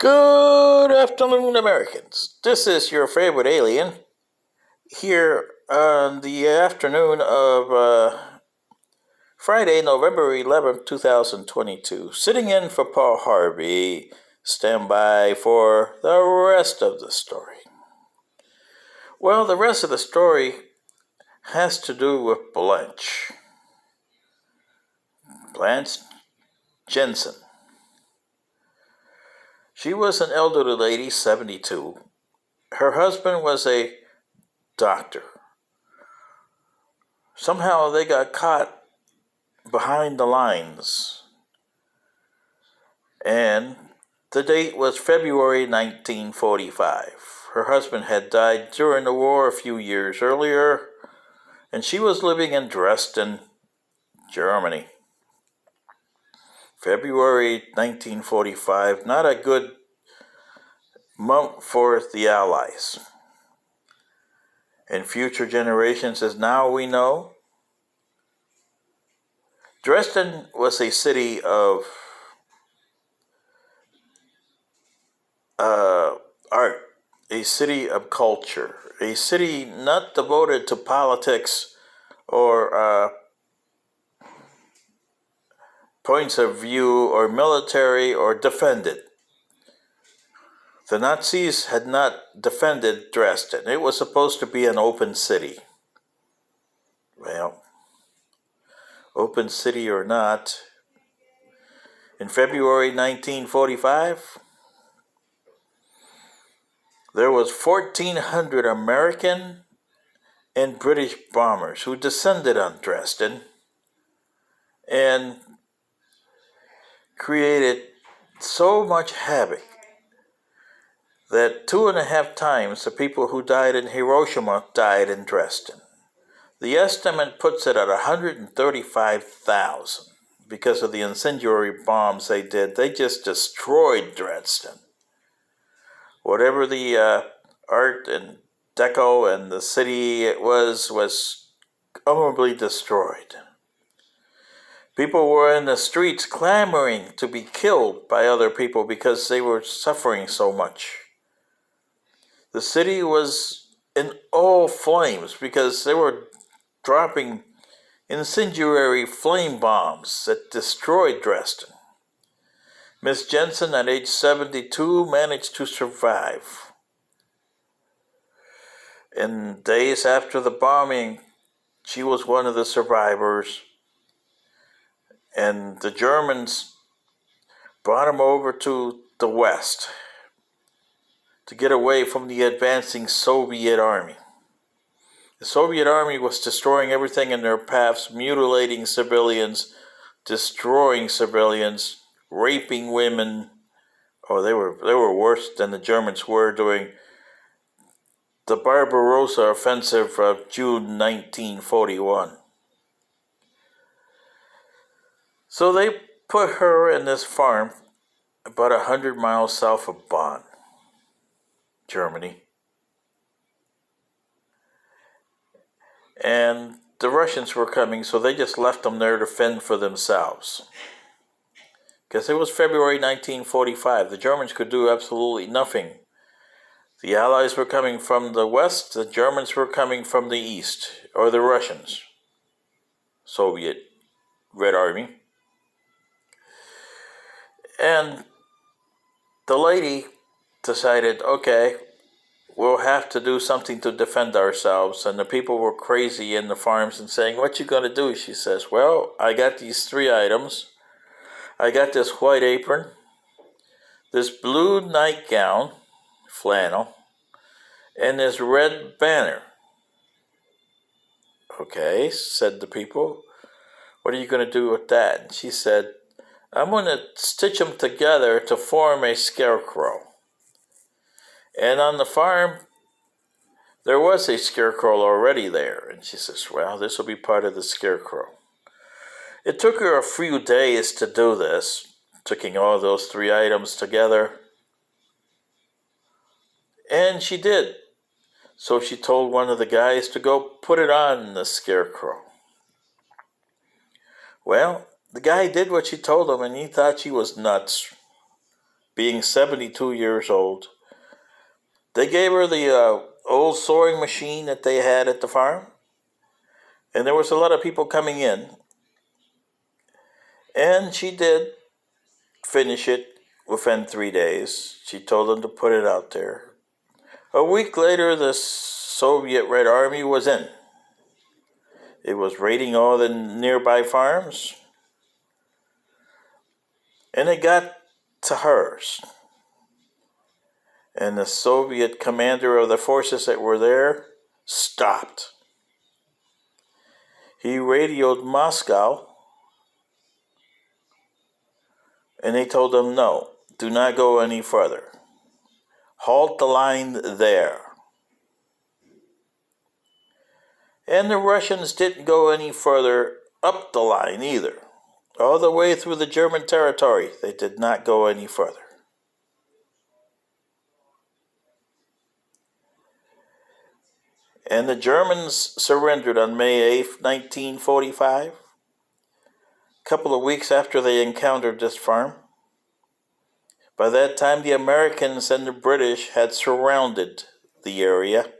Good afternoon, Americans. This is your favorite alien here on the afternoon of Friday, November 11th, 2022. Sitting in for Paul Harvey. Stand by for the rest of the story. Well, the rest of the story has to do with Blanche. Blanche Jensen. She was an elderly lady, 72. Her husband was a doctor. Somehow they got caught behind the lines. And the date was February 1945. Her husband had died during the war a few years earlier, and she was living in Dresden, Germany. February 1945, not a good month for the Allies. In future generations, as now we know, Dresden was a city of art, a city of culture, a city not devoted to politics or points of view or military or defended. The Nazis had not defended Dresden. It was supposed to be an open city. Well, open city or not, in February 1945, there was 1,400 American and British bombers who descended on Dresden and created so much havoc that 2.5 times the people who died in Hiroshima died in Dresden. The estimate puts it at 135,000 because of the incendiary bombs they did. They just destroyed Dresden. Whatever the art and deco and the city it was utterly destroyed. People were in the streets clamoring to be killed by other people because they were suffering so much. The city was in all flames because they were dropping incendiary flame bombs that destroyed Dresden. Miss Jensen, at age 72, managed to survive. In days after the bombing, she was one of the survivors, and the Germans brought him over to the West to get away from the advancing Soviet army. The Soviet army was destroying everything in their paths, mutilating civilians, destroying civilians, raping women. Oh, they were worse than the Germans were during the Barbarossa offensive of June 1941. So they put her in this farm about 100 miles south of Bonn, Germany. And the Russians were coming, so they just left them there to fend for themselves. Because it was February 1945. The Germans could do absolutely nothing. The Allies were coming from the west, the Germans were coming from the east, or the Russians, Soviet Red Army. And the lady decided, okay, we'll have to do something to defend ourselves. And the people were crazy in the farms and saying, what you gonna do? She says, well, I got these 3 items. I got this white apron, this blue nightgown, flannel, and this red banner. Okay, said the people, what are you going to do with that? And she said, I'm going to stitch them together to form a scarecrow. And on the farm, there was a scarecrow already there. And she says, well, this will be part of the scarecrow. It took her a few days to do this, taking all those 3 items together. And she did. So she told one of the guys to go put it on the scarecrow. Well, the guy did what she told him, and he thought she was nuts. being 72 years old. They gave her the old sewing machine that they had at the farm, and there was a lot of people coming in, and she did finish it within 3 days. She told them to put it out there. A week later, the Soviet Red Army was in. It was raiding all the nearby farms, and it got to hers. And the Soviet commander of the forces that were there stopped. He radioed Moscow, and they told him, no, do not go any further. Halt the line there. And the Russians didn't go any further up the line either. All the way through the German territory, they did not go any further. And the Germans surrendered on May 8th, 1945, a couple of weeks after they encountered this farm. By that time, the Americans and the British had surrounded the area,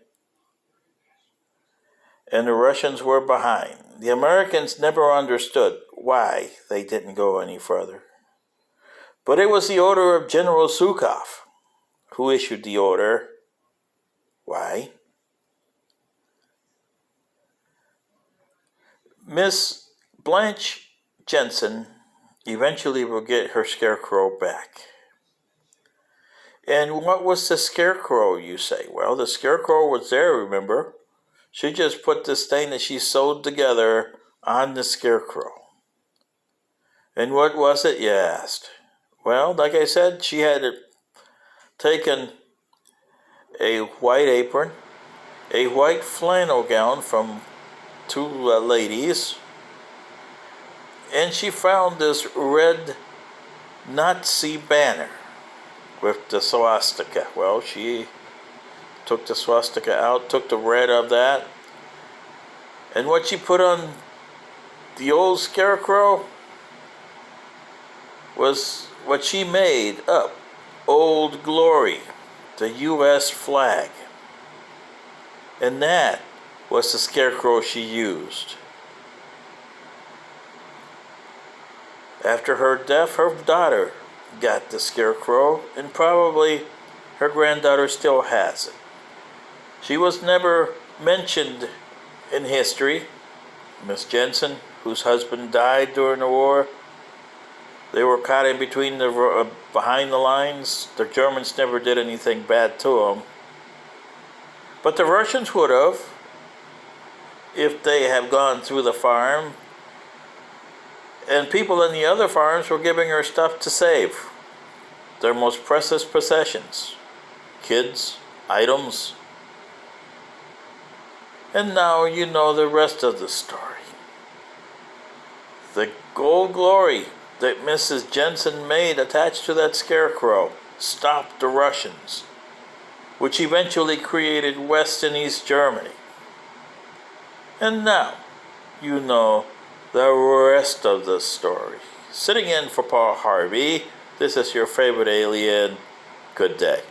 and the Russians were behind. The Americans never understood why they didn't go any further. But it was the order of General Zhukov who issued the order. Why? Miss Blanche Jensen eventually will get her scarecrow back. And what was the scarecrow, you say? Well, the scarecrow was there, remember? She just put this thing that she sewed together on the scarecrow. And what was it, you asked? Well, like I said, she had taken a white apron, a white flannel gown from two ladies, and she found this red Nazi banner with the swastika. Well, she took the swastika out, took the red of that, and what she put on the old scarecrow was what she made up, Old Glory, the U.S. flag. And that was the scarecrow she used. After her death, her daughter got the scarecrow, and probably her granddaughter still has it. She was never mentioned in history. Miss Jensen, whose husband died during the war, they were caught in between behind the lines. The Germans never did anything bad to them. But the Russians would have, if they had gone through the farm. And people in the other farms were giving her stuff to save. Their most precious possessions. Kids, items. And now you know the rest of the story. The Old Glory that Mrs. Jensen made attached to that scarecrow stopped the Russians, which eventually created West and East Germany. And now you know the rest of the story. Sitting in for Paul Harvey, this is your favorite alien. Good day.